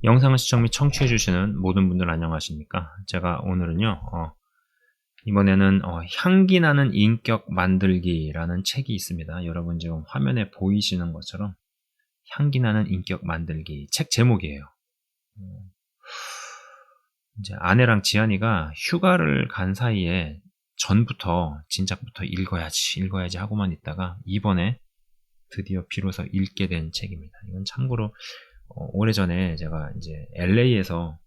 영상을 시청 및 청취해주시는 모든 분들 안녕하십니까? 제가 오늘은요, 이번에는 향기 나는 인격 만들기라는 책이 있습니다. 여러분 지금 화면에 보이시는 것처럼 향기 나는 인격 만들기 책 제목이에요. 이제 아내랑 지안이가 휴가를 간 사이에 전부터 진작부터 읽어야지 하고만 있다가 이번에 드디어 비로소 읽게 된 책입니다. 이건 참고로 오래전에 제가 이제 LA에서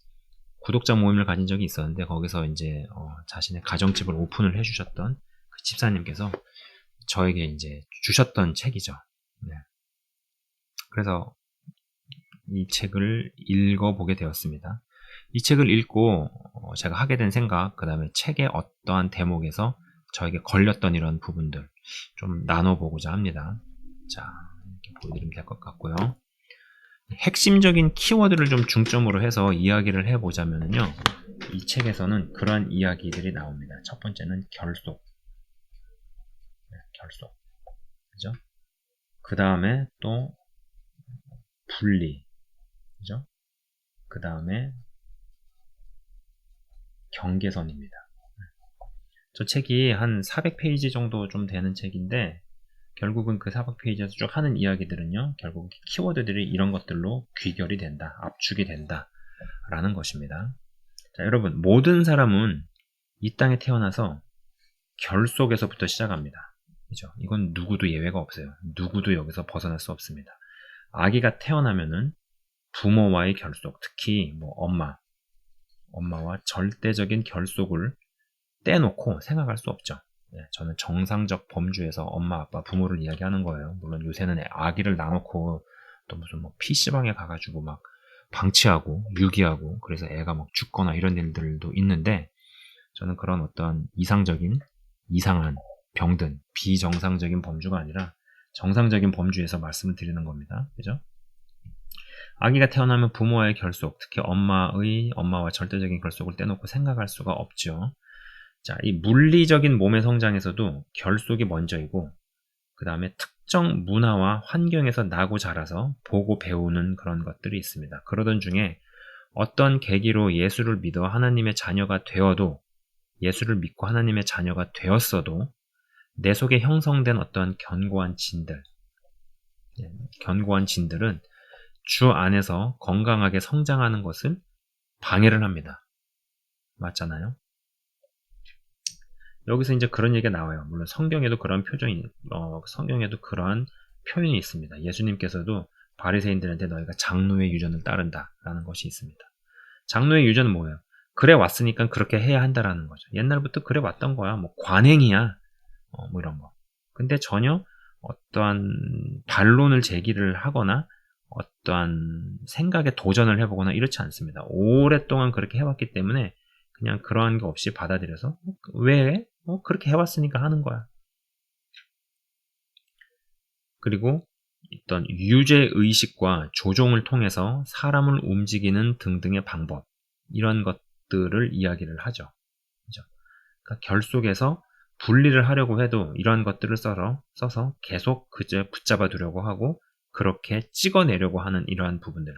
구독자 모임을 가진 적이 있었는데 거기서 이제 자신의 가정집을 오픈을 해주셨던 그 집사님께서 저에게 이제 주셨던 책이죠. 네. 그래서 이 책을 읽어보게 되었습니다. 이 책을 읽고 제가 하게 된 생각, 그 다음에 책의 어떠한 대목에서 저에게 걸렸던 이런 부분들 좀 나눠보고자 합니다. 자, 이렇게 보여드리면 될 것 같고요. 핵심적인 키워드를 좀 중점으로 해서 이야기를 해보자면요. 이 책에서는 그러한 이야기들이 나옵니다. 첫 번째는 결속. 네, 결속. 그죠? 그 다음에 또 분리. 그죠? 그 다음에 경계선입니다. 저 책이 한 400페이지 정도 좀 되는 책인데 결국은 그 400페이지에서 쭉 하는 이야기들은요. 결국 키워드들이 이런 것들로 귀결이 된다. 압축이 된다. 라는 것입니다. 자, 여러분 모든 사람은 이 땅에 태어나서 결속에서부터 시작합니다. 그죠? 이건 누구도 예외가 없어요. 누구도 여기서 벗어날 수 없습니다. 아기가 태어나면은 부모와의 결속, 특히 뭐 엄마와 절대적인 결속을 떼놓고 생각할 수 없죠. 네, 저는 정상적 범주에서 엄마, 아빠, 부모를 이야기하는 거예요. 물론 요새는 아기를 놔놓고 또 무슨 뭐 PC방에 가가지고 막 방치하고 유기하고 그래서 애가 막 죽거나 이런 일들도 있는데 저는 그런 어떤 이상한 병든 비정상적인 범주가 아니라 정상적인 범주에서 말씀을 드리는 겁니다. 그죠? 아기가 태어나면 부모와의 결속, 특히 엄마와 절대적인 결속을 떼놓고 생각할 수가 없죠. 자, 이 물리적인 몸의 성장에서도 결속이 먼저이고, 그 다음에 특정 문화와 환경에서 나고 자라서 보고 배우는 그런 것들이 있습니다. 그러던 중에 어떤 계기로 예수를 믿어 하나님의 자녀가 되어도, 예수를 믿고 하나님의 자녀가 되었어도, 내 속에 형성된 어떤 견고한 진들은 주 안에서 건강하게 성장하는 것을 방해를 합니다. 맞잖아요? 여기서 이제 그런 얘기가 나와요. 물론 성경에도 성경에도 그러한 표현이 있습니다. 예수님께서도 바리새인들한테 너희가 장로의 유전을 따른다라는 것이 있습니다. 장로의 유전은 뭐예요? 그래 왔으니까 그렇게 해야 한다라는 거죠. 옛날부터 그래 왔던 거야. 뭐 관행이야. 뭐 이런 거. 근데 전혀 어떠한 반론을 제기를 하거나 어떠한 생각에 도전을 해보거나 이렇지 않습니다. 오랫동안 그렇게 해왔기 때문에 그냥 그러한 거 없이 받아들여서 왜? 그렇게 해왔으니까 하는 거야. 그리고 어떤 유죄의식과 조종을 통해서 사람을 움직이는 등등의 방법 이런 것들을 이야기를 하죠. 그죠? 그러니까 결속에서 분리를 하려고 해도 이러한 것들을 써서 계속 그저 붙잡아 두려고 하고 그렇게 찍어내려고 하는 이러한 부분들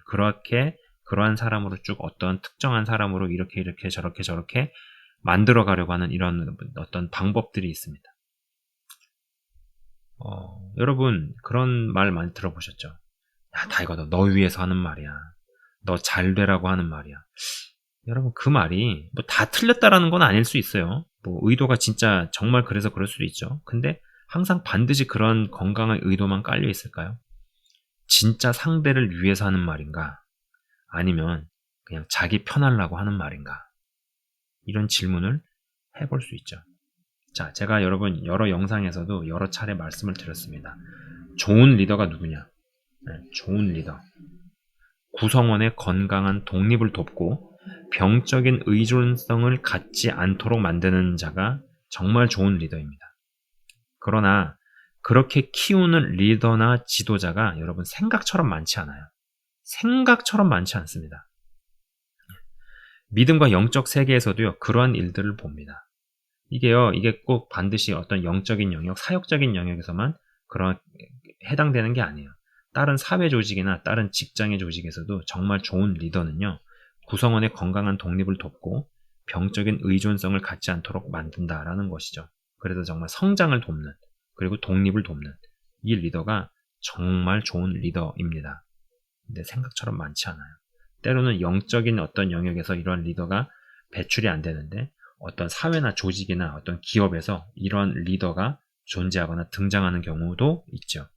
그러한 사람으로 쭉 어떤 특정한 사람으로 이렇게 저렇게 만들어 가려고 하는 이런 어떤 방법들이 있습니다. 여러분 그런 말 많이 들어보셨죠? 야, 다 이거 너 위해서 하는 말이야. 너 잘 되라고 하는 말이야. 여러분 그 말이 뭐 다 틀렸다라는 건 아닐 수 있어요. 뭐 의도가 진짜 정말 그래서 그럴 수도 있죠. 근데 항상 반드시 그런 건강한 의도만 깔려 있을까요? 진짜 상대를 위해서 하는 말인가? 아니면 그냥 자기 편하려고 하는 말인가? 이런 질문을 해볼 수 있죠. 자, 제가 여러분 여러 영상에서도 여러 차례 말씀을 드렸습니다. 좋은 리더가 누구냐? 네, 좋은 리더. 구성원의 건강한 독립을 돕고 병적인 의존성을 갖지 않도록 만드는 자가 정말 좋은 리더입니다. 그러나 그렇게 키우는 리더나 지도자가 여러분 생각처럼 많지 않아요. 생각처럼 많지 않습니다. 믿음과 영적 세계에서도요, 그러한 일들을 봅니다. 이게 꼭 반드시 어떤 영적인 영역, 사역적인 영역에서만 해당되는 게 아니에요. 다른 사회 조직이나 다른 직장의 조직에서도 정말 좋은 리더는요, 구성원의 건강한 독립을 돕고 병적인 의존성을 갖지 않도록 만든다라는 것이죠. 그래서 정말 성장을 돕는, 그리고 독립을 돕는 이 리더가 정말 좋은 리더입니다. 근데 생각처럼 많지 않아요. 때로는 영적인 어떤 영역에서 이러한 리더가 배출이 안 되는데, 어떤 사회나 조직이나 어떤 기업에서 이러한 리더가 존재하거나 등장하는 경우도 있죠.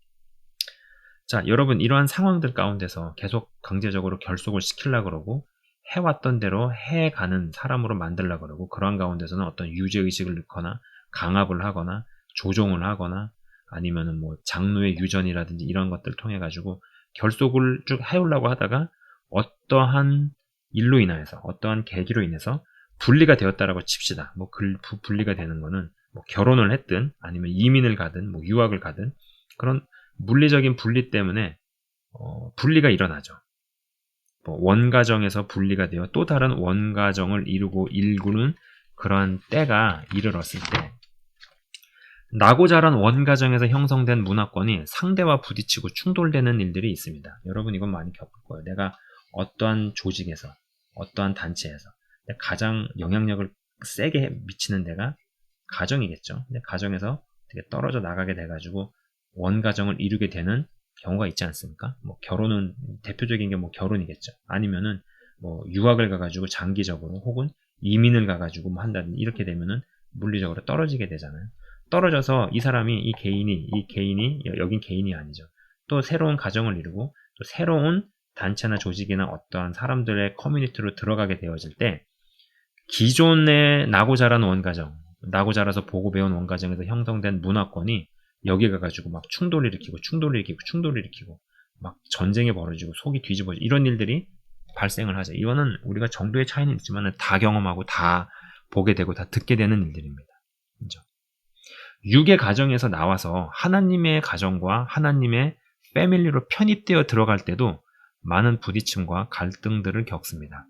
자, 여러분, 이러한 상황들 가운데서 계속 강제적으로 결속을 시키려고 그러고 해왔던 대로 해가는 사람으로 만들려고 그러고, 그러한 가운데서는 어떤 유죄의식을 넣거나 강압을 하거나 조종을 하거나 아니면은 뭐 장로의 유전이라든지 이런 것들을 통해 가지고 결속을 쭉 해오려고 하다가 어떠한 일로 인해서, 어떠한 계기로 인해서 분리가 되었다라고 칩시다. 뭐 분리가 되는 거는 뭐 결혼을 했든 아니면 이민을 가든 뭐 유학을 가든 그런 물리적인 분리 때문에 분리가 일어나죠. 뭐 원가정에서 분리가 되어 또 다른 원가정을 이루고 일구는 그러한 때가 이르렀을 때, 나고 자란 원가정에서 형성된 문화권이 상대와 부딪히고 충돌되는 일들이 있습니다. 여러분, 이건 많이 겪을 거예요. 내가 어떠한 조직에서, 어떠한 단체에서 가장 영향력을 세게 미치는 데가 가정이겠죠. 근데 가정에서 되게 떨어져 나가게 돼가지고 원가정을 이루게 되는 경우가 있지 않습니까? 뭐 결혼은 대표적인 게 뭐 결혼이겠죠. 아니면은 뭐 유학을 가가지고 장기적으로 혹은 이민을 가가지고 뭐 한다든지 이렇게 되면은 물리적으로 떨어지게 되잖아요. 떨어져서 이 사람이 이 개인이 여긴 개인이 아니죠. 또 새로운 가정을 이루고 또 새로운 단체나 조직이나 어떠한 사람들의 커뮤니티로 들어가게 되어질 때, 기존에 나고 자란 원가정, 나고 자라서 보고 배운 원가정에서 형성된 문화권이 여기 가가지고 막 충돌을 일으키고 막 전쟁이 벌어지고 속이 뒤집어지고 이런 일들이 발생을 하죠. 이거는 우리가 정도의 차이는 있지만 다 경험하고 다 보게 되고 다 듣게 되는 일들입니다. 그렇죠? 육의 가정에서 나와서 하나님의 가정과 하나님의 패밀리로 편입되어 들어갈 때도 많은 부딪힘과 갈등들을 겪습니다.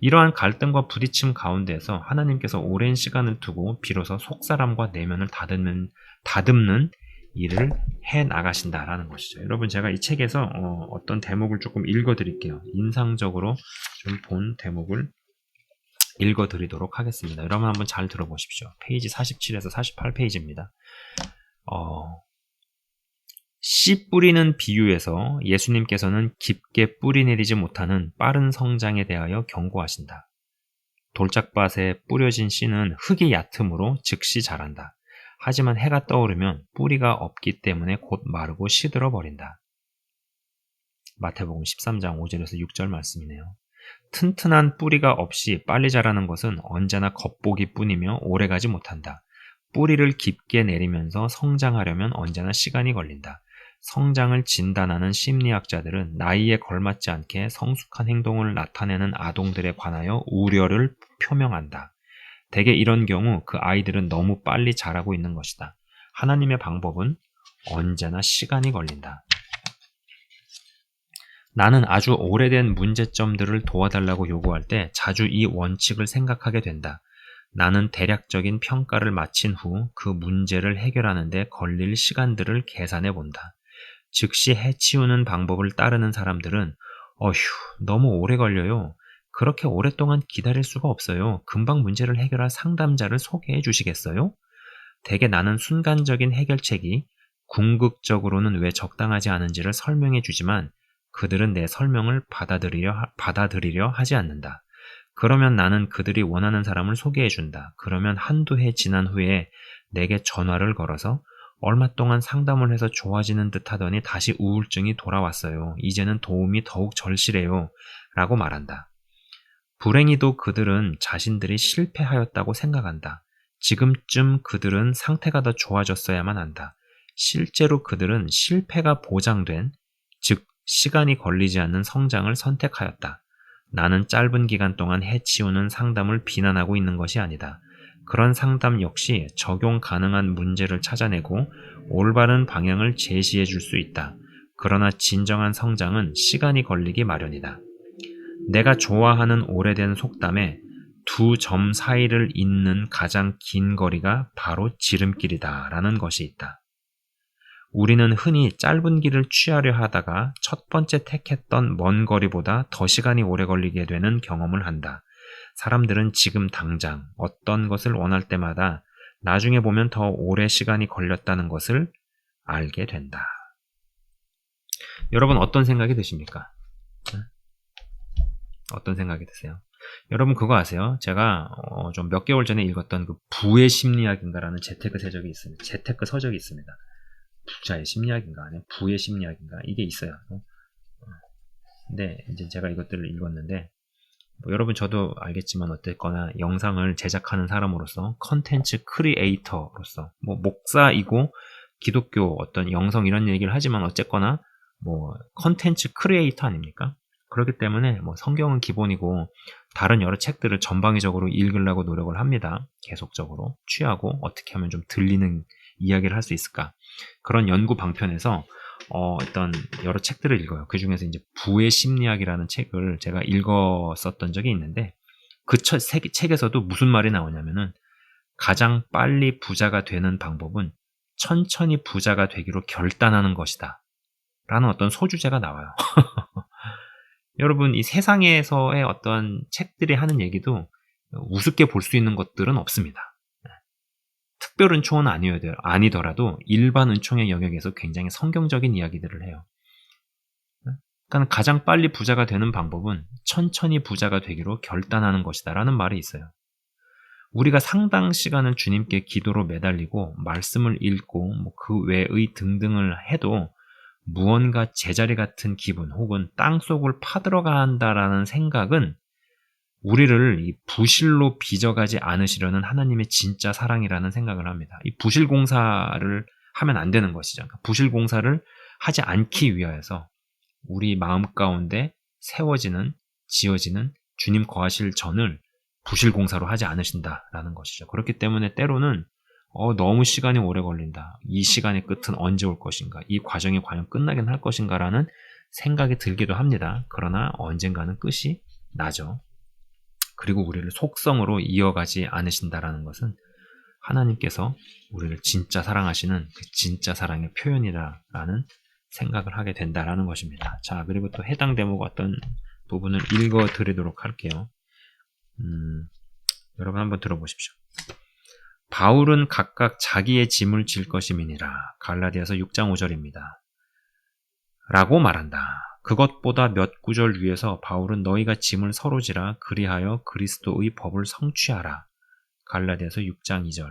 이러한 갈등과 부딪힘 가운데에서 하나님께서 오랜 시간을 두고 비로소 속사람과 내면을 다듬는 일을 해 나가신다라는 것이죠. 여러분, 제가 이 책에서 어떤 대목을 조금 읽어드릴게요. 인상적으로 좀 본 대목을 읽어드리도록 하겠습니다. 여러분 한번 잘 들어보십시오. 페이지 47에서 48페이지입니다. 씨 뿌리는 비유에서 예수님께서는 깊게 뿌리 내리지 못하는 빠른 성장에 대하여 경고하신다. 돌짝밭에 뿌려진 씨는 흙이 얕으므로 즉시 자란다. 하지만 해가 떠오르면 뿌리가 없기 때문에 곧 마르고 시들어 버린다. 마태복음 13장 5절에서 6절 말씀이네요. 튼튼한 뿌리가 없이 빨리 자라는 것은 언제나 겉보기뿐이며 오래가지 못한다. 뿌리를 깊게 내리면서 성장하려면 언제나 시간이 걸린다. 성장을 진단하는 심리학자들은 나이에 걸맞지 않게 성숙한 행동을 나타내는 아동들에 관하여 우려를 표명한다. 대개 이런 경우 그 아이들은 너무 빨리 자라고 있는 것이다. 하나님의 방법은 언제나 시간이 걸린다. 나는 아주 오래된 문제점들을 도와달라고 요구할 때 자주 이 원칙을 생각하게 된다. 나는 대략적인 평가를 마친 후 그 문제를 해결하는 데 걸릴 시간들을 계산해 본다. 즉시 해치우는 방법을 따르는 사람들은 너무 오래 걸려요. 그렇게 오랫동안 기다릴 수가 없어요. 금방 문제를 해결할 상담자를 소개해 주시겠어요? 대개 나는 순간적인 해결책이 궁극적으로는 왜 적당하지 않은지를 설명해 주지만 그들은 내 설명을 받아들이려 하지 않는다. 그러면 나는 그들이 원하는 사람을 소개해 준다. 그러면 한두 해 지난 후에 내게 전화를 걸어서 얼마 동안 상담을 해서 좋아지는 듯 하더니 다시 우울증이 돌아왔어요. 이제는 도움이 더욱 절실해요. 라고 말한다. 불행히도 그들은 자신들이 실패하였다고 생각한다. 지금쯤 그들은 상태가 더 좋아졌어야만 한다. 실제로 그들은 실패가 보장된, 즉 시간이 걸리지 않는 성장을 선택하였다. 나는 짧은 기간 동안 해치우는 상담을 비난하고 있는 것이 아니다. 그런 상담 역시 적용 가능한 문제를 찾아내고 올바른 방향을 제시해 줄 수 있다. 그러나 진정한 성장은 시간이 걸리기 마련이다. 내가 좋아하는 오래된 속담에 두 점 사이를 잇는 가장 긴 거리가 바로 지름길이다 라는 것이 있다. 우리는 흔히 짧은 길을 취하려 하다가 첫 번째 택했던 먼 거리보다 더 시간이 오래 걸리게 되는 경험을 한다. 사람들은 지금 당장 어떤 것을 원할 때마다 나중에 보면 더 오래 시간이 걸렸다는 것을 알게 된다. 여러분 어떤 생각이 드십니까? 어떤 생각이 드세요? 여러분 그거 아세요? 제가 좀 몇 개월 전에 읽었던 그 부의 심리학인가라는 재테크 서적이 있습니다. 재테크 서적이 있습니다. 부자의 심리학인가 아니면 부의 심리학인가 이게 있어요. 근데 이제 제가 이것들을 읽었는데 여러분 저도 알겠지만 어쨌거나 영상을 제작하는 사람으로서 컨텐츠 크리에이터로서 목사이고 기독교 어떤 영성 이런 얘기를 하지만 어쨌거나 컨텐츠 크리에이터 아닙니까? 그렇기 때문에 성경은 기본이고 다른 여러 책들을 전방위적으로 읽으려고 노력을 합니다. 계속적으로 취하고 어떻게 하면 좀 들리는 이야기를 할 수 있을까? 그런 연구 방편에서 어떤 여러 책들을 읽어요. 그 중에서 이제 부의 심리학이라는 책을 제가 읽었었던 적이 있는데 그 책에서도 무슨 말이 나오냐면은 가장 빨리 부자가 되는 방법은 천천히 부자가 되기로 결단하는 것이다. 라는 어떤 소주제가 나와요. 여러분 이 세상에서의 어떤 책들이 하는 얘기도 우습게 볼 수 있는 것들은 없습니다. 특별 은총은 아니더라도 일반 은총의 영역에서 굉장히 성경적인 이야기들을 해요. 그러니까 가장 빨리 부자가 되는 방법은 천천히 부자가 되기로 결단하는 것이다 라는 말이 있어요. 우리가 상당 시간을 주님께 기도로 매달리고 말씀을 읽고 그 외의 등등을 해도 무언가 제자리 같은 기분 혹은 땅속을 파들어가 한다라는 생각은 우리를 이 부실로 빚어가지 않으시려는 하나님의 진짜 사랑이라는 생각을 합니다. 이 부실 공사를 하면 안 되는 것이죠. 그러니까 부실 공사를 하지 않기 위하여서 우리 마음 가운데 세워지는, 지어지는 주님 거하실 전을 부실 공사로 하지 않으신다라는 것이죠. 그렇기 때문에 때로는 너무 시간이 오래 걸린다. 이 시간의 끝은 언제 올 것인가? 이 과정이 과연 끝나긴 할 것인가라는 생각이 들기도 합니다. 그러나 언젠가는 끝이 나죠. 그리고 우리를 속성으로 이어가지 않으신다라는 것은 하나님께서 우리를 진짜 사랑하시는 그 진짜 사랑의 표현이라는 생각을 하게 된다라는 것입니다. 자, 그리고 또 해당 대목 어떤 부분을 읽어 드리도록 할게요. 여러분 한번 들어보십시오. 바울은 각각 자기의 짐을 질 것임이니라. 갈라디아서 6장 5절입니다. 라고 말한다. 그것보다 몇 구절 위에서 바울은 너희가 짐을 서로 지라 그리하여 그리스도의 법을 성취하라. 갈라디아서 6장 2절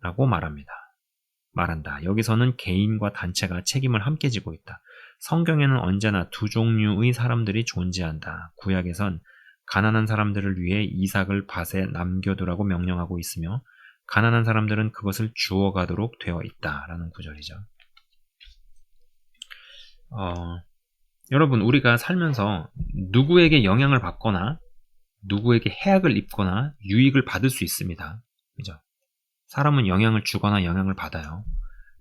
라고 말한다. 여기서는 개인과 단체가 책임을 함께 지고 있다. 성경에는 언제나 두 종류의 사람들이 존재한다. 구약에선 가난한 사람들을 위해 이삭을 밭에 남겨두라고 명령하고 있으며 가난한 사람들은 그것을 주워가도록 되어 있다라는 구절이죠. 여러분 우리가 살면서 누구에게 영향을 받거나 누구에게 해악을 입거나 유익을 받을 수 있습니다. 그죠? 사람은 영향을 주거나 영향을 받아요.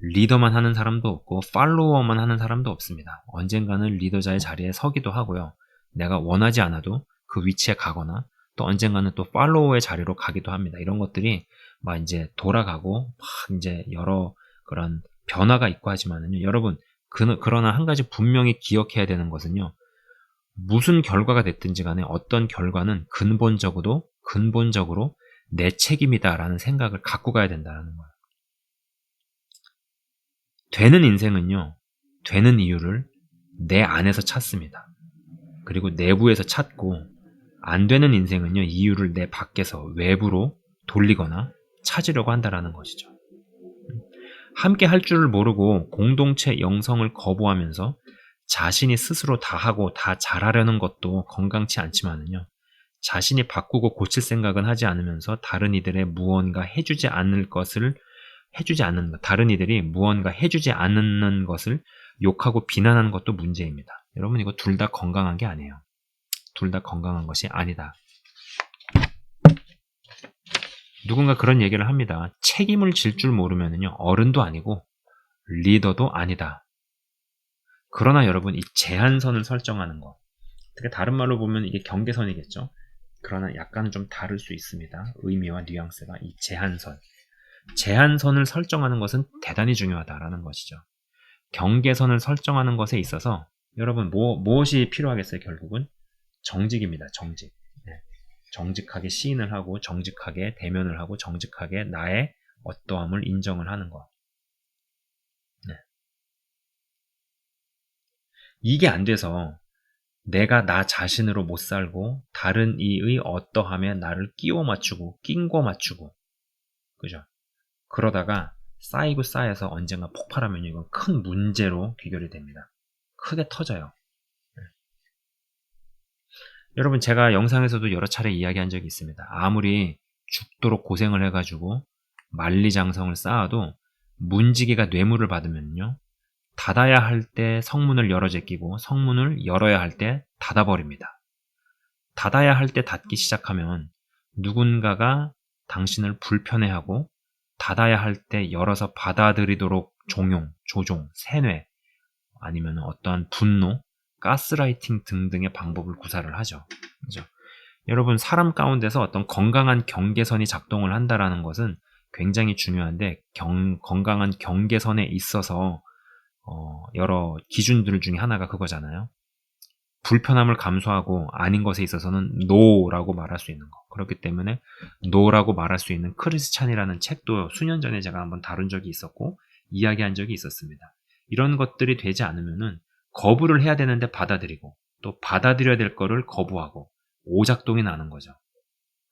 리더만 하는 사람도 없고 팔로워만 하는 사람도 없습니다. 언젠가는 리더자의 자리에 서기도 하고요. 내가 원하지 않아도 그 위치에 가거나 또 언젠가는 또 팔로워의 자리로 가기도 합니다. 이런 것들이 막 이제 돌아가고 막 이제 여러 그런 변화가 있고 하지만은요. 여러분 그러나 한 가지 분명히 기억해야 되는 것은요. 무슨 결과가 됐든지 간에 어떤 결과는 근본적으로 내 책임이다라는 생각을 갖고 가야 된다는 거예요. 되는 인생은요. 되는 이유를 내 안에서 찾습니다. 그리고 내부에서 찾고 안 되는 인생은요. 이유를 내 밖에서 외부로 돌리거나 찾으려고 한다라는 것이죠. 함께 할 줄을 모르고 공동체 영성을 거부하면서 자신이 스스로 다 하고 다 잘하려는 것도 건강치 않지만은요. 자신이 바꾸고 고칠 생각은 하지 않으면서 다른 이들의 무언가 해주지 않는 것, 다른 이들이 무언가 해주지 않는 것을 욕하고 비난하는 것도 문제입니다. 여러분 이거 둘 다 건강한 게 아니에요. 둘 다 건강한 것이 아니다. 누군가 그런 얘기를 합니다. 책임을 질 줄 모르면요 어른도 아니고 리더도 아니다. 그러나 여러분 이 제한선을 설정하는 것, 어떻게 다른 말로 보면 이게 경계선이겠죠. 그러나 약간은 좀 다를 수 있습니다. 의미와 뉘앙스가 이 제한선을 설정하는 것은 대단히 중요하다라는 것이죠. 경계선을 설정하는 것에 있어서 여러분 무엇이 필요하겠어요? 결국은 정직입니다. 정직. 네. 정직하게 시인을 하고 정직하게 대면을 하고 정직하게 나의 어떠함을 인정을 하는 것. 네. 이게 안 돼서 내가 나 자신으로 못 살고 다른 이의 어떠함에 나를 끼워 맞추고 낀거 맞추고, 그죠? 그러다가 쌓이고 쌓여서 언젠가 폭발하면 이건 큰 문제로 귀결이 됩니다. 크게 터져요. 네. 여러분, 제가 영상에서도 여러 차례 이야기한 적이 있습니다. 아무리 죽도록 고생을 해가지고 만리장성을 쌓아도 문지기가 뇌물을 받으면요, 닫아야 할 때 성문을 열어 제끼고 성문을 열어야 할 때 닫아버립니다. 닫아야 할 때 닫기 시작하면 누군가가 당신을 불편해하고, 닫아야 할 때 열어서 받아들이도록 종용, 조종, 세뇌, 아니면 어떠한 분노, 가스라이팅 등등의 방법을 구사를 하죠. 그죠? 여러분, 사람 가운데서 어떤 건강한 경계선이 작동을 한다라는 것은 굉장히 중요한데, 건강한 경계선에 있어서 여러 기준들 중에 하나가 그거잖아요. 불편함을 감수하고 아닌 것에 있어서는 노라고 말할 수 있는 거. 그렇기 때문에 노라고 말할 수 있는 크리스 찬이라는 책도 수년 전에 제가 한번 다룬 적이 있었고 이야기한 적이 있었습니다. 이런 것들이 되지 않으면은 거부를 해야 되는데 받아들이고, 또 받아들여야 될 거를 거부하고 오작동이 나는 거죠.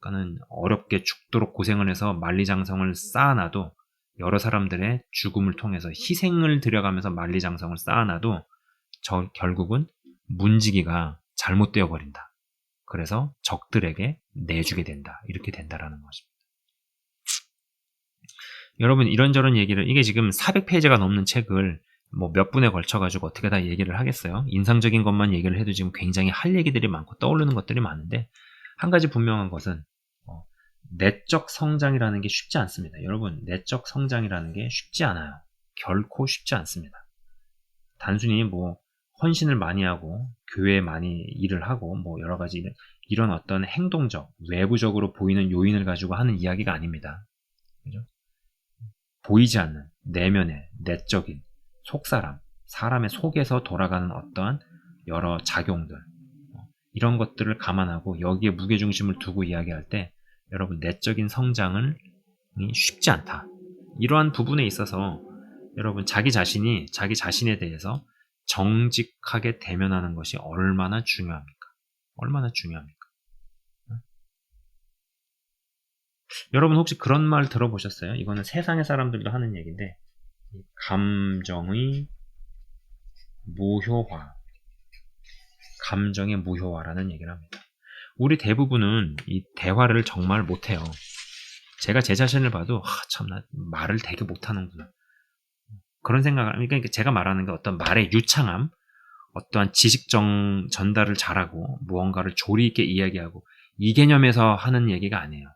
그러니까는 어렵게 죽도록 고생을 해서 만리장성을 쌓아놔도, 여러 사람들의 죽음을 통해서 희생을 들여가면서 만리장성을 쌓아놔도 결국은 문지기가 잘못되어 버린다. 그래서 적들에게 내주게 된다. 이렇게 된다라는 것입니다. 여러분, 이런저런 얘기를, 이게 지금 400페이지가 넘는 책을 뭐 몇 분에 걸쳐가지고 어떻게 다 얘기를 하겠어요? 인상적인 것만 얘기를 해도 지금 굉장히 할 얘기들이 많고 떠오르는 것들이 많은데, 한 가지 분명한 것은 내적 성장이라는 게 쉽지 않습니다. 여러분, 내적 성장이라는 게 쉽지 않아요. 결코 쉽지 않습니다. 단순히 뭐 헌신을 많이 하고 교회에 많이 일을 하고 뭐 여러 가지 이런 어떤 행동적, 외부적으로 보이는 요인을 가지고 하는 이야기가 아닙니다. 그죠? 보이지 않는 내면의 내적인 속사람, 사람의 속에서 돌아가는 어떠한 여러 작용들, 이런 것들을 감안하고 여기에 무게중심을 두고 이야기할 때 여러분, 내적인 성장은 쉽지 않다. 이러한 부분에 있어서 여러분, 자기 자신에 대해서 정직하게 대면하는 것이 얼마나 중요합니까? 얼마나 중요합니까? 여러분, 혹시 그런 말 들어보셨어요? 이거는 세상의 사람들도 하는 얘기인데, 감정의 무효화, 감정의 무효화라는 얘기를 합니다. 우리 대부분은 이 대화를 정말 못해요. 제가 제 자신을 봐도 참나 말을 되게 못하는구나, 그런 생각을, 그러니까 제가 말하는 게 어떤 말의 유창함, 어떠한 지식 전달을 잘하고 무언가를 조리 있게 이야기하고 이 개념에서 하는 얘기가 아니에요.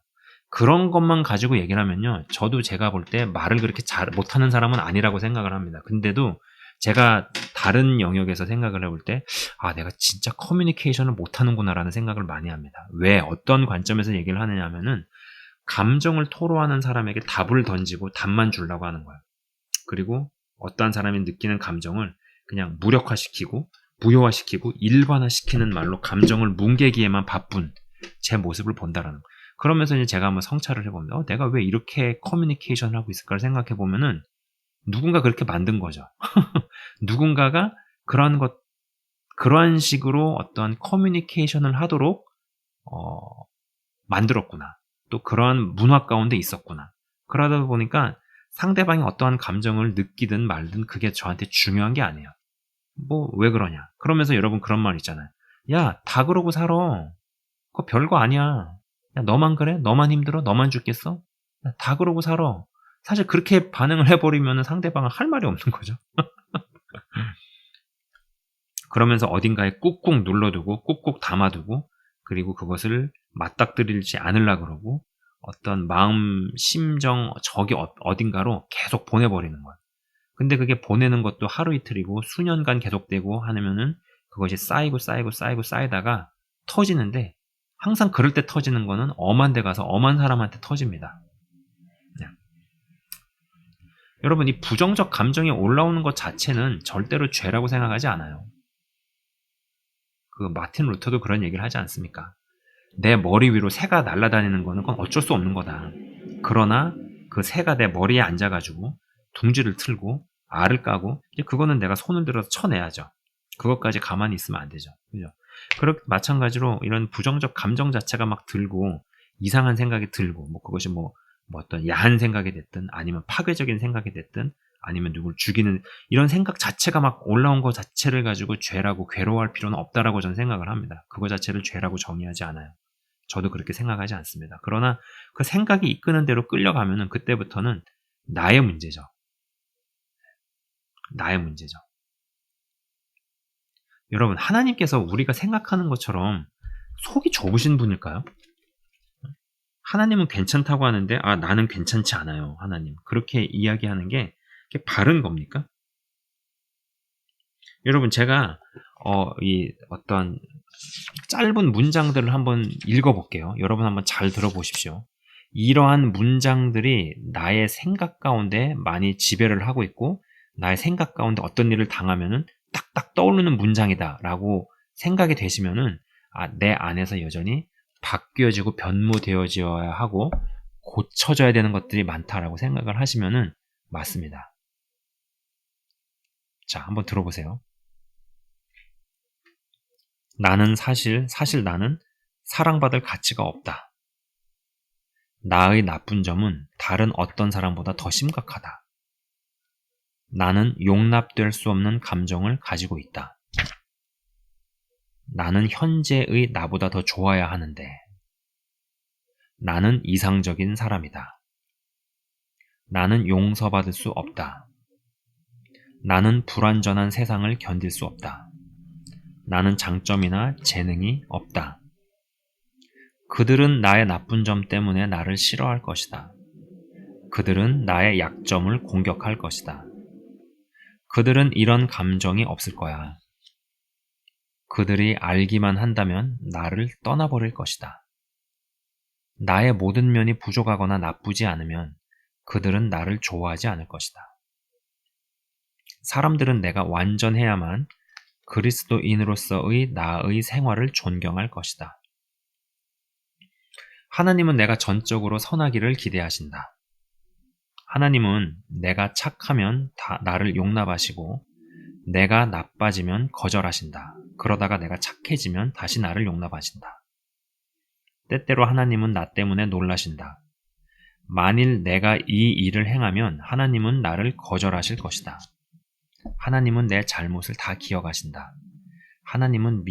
그런 것만 가지고 얘기를 하면요, 저도 제가 볼 때 말을 그렇게 잘 못하는 사람은 아니라고 생각을 합니다. 근데도 제가 다른 영역에서 생각을 해볼 때, 내가 진짜 커뮤니케이션을 못하는구나 라는 생각을 많이 합니다. 왜? 어떤 관점에서 얘기를 하느냐 하면은, 감정을 토로하는 사람에게 답을 던지고 답만 주려고 하는 거예요. 그리고 어떠한 사람이 느끼는 감정을 그냥 무력화시키고 무효화시키고 일반화시키는 말로 감정을 뭉개기에만 바쁜 제 모습을 본다라는 거예요. 그러면서 이제 제가 한번 성찰을 해봅니다. 내가 왜 이렇게 커뮤니케이션을 하고 있을까를 생각해보면은, 누군가 그렇게 만든 거죠. 누군가가 그러한 식으로 어떠한 커뮤니케이션을 하도록 만들었구나. 또 그러한 문화 가운데 있었구나. 그러다 보니까 상대방이 어떠한 감정을 느끼든 말든 그게 저한테 중요한 게 아니에요. 뭐 왜 그러냐. 그러면서 여러분, 그런 말 있잖아요. 야, 다 그러고 살아. 그거 별거 아니야. 야, 너만 그래? 너만 힘들어? 너만 죽겠어? 야, 다 그러고 살아. 사실 그렇게 반응을 해버리면 상대방은 할 말이 없는 거죠. 그러면서 어딘가에 꾹꾹 눌러두고 꾹꾹 담아두고, 그리고 그것을 맞닥뜨리지 않으려고 그러고 어떤 마음, 심정, 저기 어딘가로 계속 보내버리는 거예요. 근데 그게 보내는 것도 하루 이틀이고 수년간 계속되고 하면은 그것이 쌓이고 쌓이다가 터지는데, 항상 그럴 때 터지는 거는 엄한 데 가서 엄한 사람한테 터집니다. 여러분, 이 부정적 감정이 올라오는 것 자체는 절대로 죄라고 생각하지 않아요. 그 마틴 루터도 그런 얘기를 하지 않습니까? 내 머리 위로 새가 날아다니는 거는 그건 어쩔 수 없는 거다. 그러나 그 새가 내 머리에 앉아가지고 둥지를 틀고 알을 까고 이제 그거는 내가 손을 들어서 쳐내야죠. 그것까지 가만히 있으면 안 되죠. 그죠? 그렇게 마찬가지로 이런 부정적 감정 자체가 막 들고 이상한 생각이 들고 뭐 그것이 뭐 어떤 야한 생각이 됐든 아니면 파괴적인 생각이 됐든 아니면 누굴 죽이는 이런 생각 자체가 막 올라온 것 자체를 가지고 죄라고 괴로워할 필요는 없다라고 저는 생각을 합니다. 그거 자체를 죄라고 정의하지 않아요. 저도 그렇게 생각하지 않습니다. 그러나 그 생각이 이끄는 대로 끌려가면은 그때부터는 나의 문제죠. 나의 문제죠. 여러분, 하나님께서 우리가 생각하는 것처럼 속이 좁으신 분일까요? 하나님은 괜찮다고 하는데 나는 괜찮지 않아요. 하나님. 그렇게 이야기하는 게 바른 겁니까? 여러분, 제가 이 어떤 짧은 문장들을 한번 읽어볼게요. 여러분 한번 잘 들어보십시오. 이러한 문장들이 나의 생각 가운데 많이 지배를 하고 있고 나의 생각 가운데 어떤 일을 당하면은 딱딱 떠오르는 문장이다라고 생각이 되시면은 내 안에서 여전히 바뀌어지고 변모되어져야 하고 고쳐져야 되는 것들이 많다라고 생각을 하시면은 맞습니다. 자, 한번 들어보세요. 나는 사실 나는 사랑받을 가치가 없다. 나의 나쁜 점은 다른 어떤 사람보다 더 심각하다. 나는 용납될 수 없는 감정을 가지고 있다. 나는 현재의 나보다 더 좋아야 하는데. 나는 이상적인 사람이다. 나는 용서받을 수 없다. 나는 불완전한 세상을 견딜 수 없다. 나는 장점이나 재능이 없다. 그들은 나의 나쁜 점 때문에 나를 싫어할 것이다. 그들은 나의 약점을 공격할 것이다. 그들은 이런 감정이 없을 거야. 그들이 알기만 한다면 나를 떠나버릴 것이다. 나의 모든 면이 부족하거나 나쁘지 않으면 그들은 나를 좋아하지 않을 것이다. 사람들은 내가 완전해야만 그리스도인으로서의 나의 생활을 존경할 것이다. 하나님은 내가 전적으로 선하기를 기대하신다. 하나님은 내가 착하면 나를 용납하시고 내가 나빠지면 거절하신다. 그러다가 내가 착해지면 다시 나를 용납하신다. 때때로 하나님은 나 때문에 놀라신다. 만일 내가 이 일을 행하면 하나님은 나를 거절하실 것이다. 하나님은 내 잘못을 다 기억하신다. 하나님은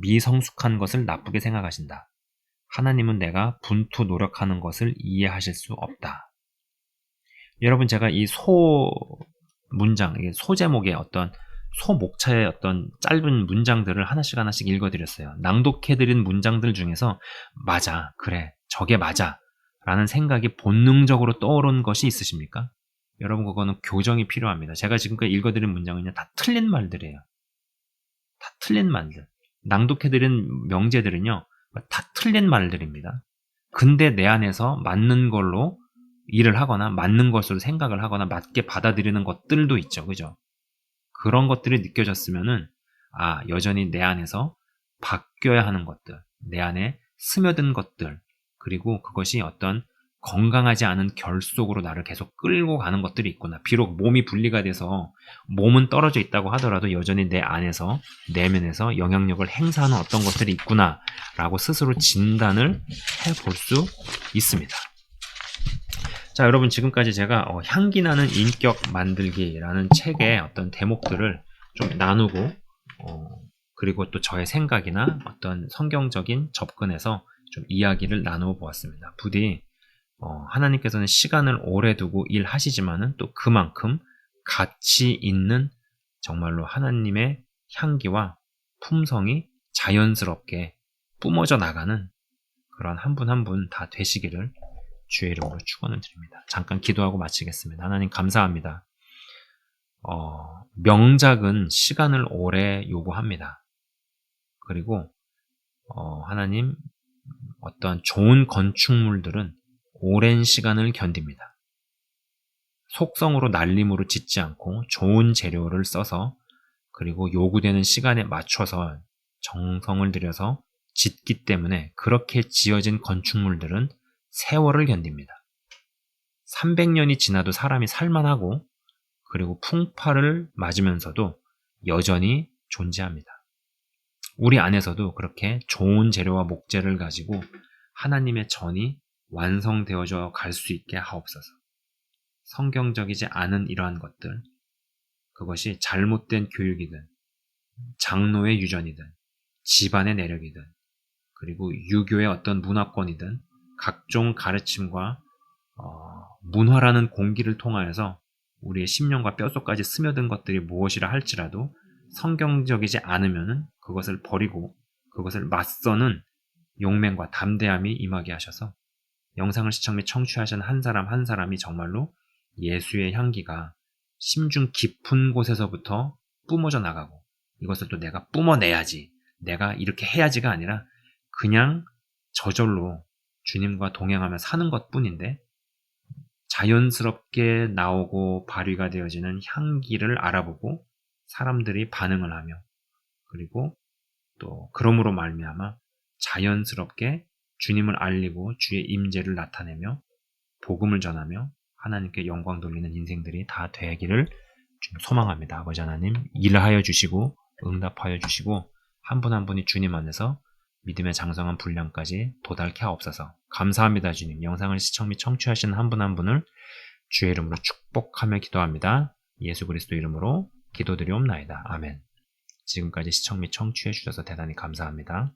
미성숙한 것을 나쁘게 생각하신다. 하나님은 내가 분투 노력하는 것을 이해하실 수 없다. 여러분, 제가 이 문장, 소제목의 어떤 소목차의 어떤 짧은 문장들을 하나씩 읽어드렸어요. 낭독해드린 문장들 중에서 맞아, 그래, 저게 맞아 라는 생각이 본능적으로 떠오른 것이 있으십니까? 여러분, 그거는 교정이 필요합니다. 제가 지금까지 읽어드린 문장은요, 다 틀린 말들이에요. 다 틀린 말들. 낭독해드린 명제들은요, 다 틀린 말들입니다. 근데 내 안에서 맞는 걸로 일을 하거나 맞는 것으로 생각을 하거나 맞게 받아들이는 것들도 있죠. 그죠? 그런 것들이 느껴졌으면은 여전히 내 안에서 바뀌어야 하는 것들, 내 안에 스며든 것들, 그리고 그것이 어떤 건강하지 않은 결속으로 나를 계속 끌고 가는 것들이 있구나. 비록 몸이 분리가 돼서 몸은 떨어져 있다고 하더라도 여전히 내 안에서, 내면에서 영향력을 행사하는 어떤 것들이 있구나 라고 스스로 진단을 해볼 수 있습니다. 자, 여러분, 지금까지 제가 향기나는 인격 만들기라는 책의 어떤 대목들을 좀 나누고 그리고 또 저의 생각이나 어떤 성경적인 접근에서 좀 이야기를 나누어 보았습니다. 부디 하나님께서는 시간을 오래 두고 일하시지만은 또 그만큼 가치 있는 정말로 하나님의 향기와 품성이 자연스럽게 뿜어져 나가는 그런 한 분 한 분 다 되시기를 주의 이름으로 축원을 드립니다. 잠깐 기도하고 마치겠습니다. 하나님, 감사합니다. 명작은 시간을 오래 요구합니다. 그리고 하나님, 어떤 좋은 건축물들은 오랜 시간을 견딥니다. 속성으로 날림으로 짓지 않고 좋은 재료를 써서 그리고 요구되는 시간에 맞춰서 정성을 들여서 짓기 때문에 그렇게 지어진 건축물들은 세월을 견딥니다. 300년이 지나도 사람이 살만하고 그리고 풍파를 맞으면서도 여전히 존재합니다. 우리 안에서도 그렇게 좋은 재료와 목재를 가지고 하나님의 전이 완성되어져 갈 수 있게 하옵소서. 성경적이지 않은 이러한 것들, 그것이 잘못된 교육이든 장로의 유전이든 집안의 내력이든 그리고 유교의 어떤 문화권이든 각종 가르침과 문화라는 공기를 통하여서 우리의 심령과 뼛속까지 스며든 것들이 무엇이라 할지라도 성경적이지 않으면 그것을 버리고 그것을 맞서는 용맹과 담대함이 임하게 하셔서 영상을 시청 및 청취하신 한 사람 한 사람이 정말로 예수의 향기가 심중 깊은 곳에서부터 뿜어져 나가고 이것을 또 내가 뿜어내야지, 내가 이렇게 해야지가 아니라 그냥 저절로 주님과 동행하며 사는 것뿐인데 자연스럽게 나오고 발휘가 되어지는 향기를 알아보고 사람들이 반응을 하며 그리고 또 그러므로 말미암아 자연스럽게 주님을 알리고 주의 임재를 나타내며 복음을 전하며 하나님께 영광 돌리는 인생들이 다 되기를 소망합니다. 아버지 하나님 일하여 주시고 응답하여 주시고 한 분 한 분이 주님 안에서 믿음의 장성한 분량까지 도달케 하옵소서. 감사합니다. 주님. 영상을 시청 및 청취하시는 한 분 한 분을 주의 이름으로 축복하며 기도합니다. 예수 그리스도 이름으로 기도드리옵나이다. 아멘. 지금까지 시청 및 청취해 주셔서 대단히 감사합니다.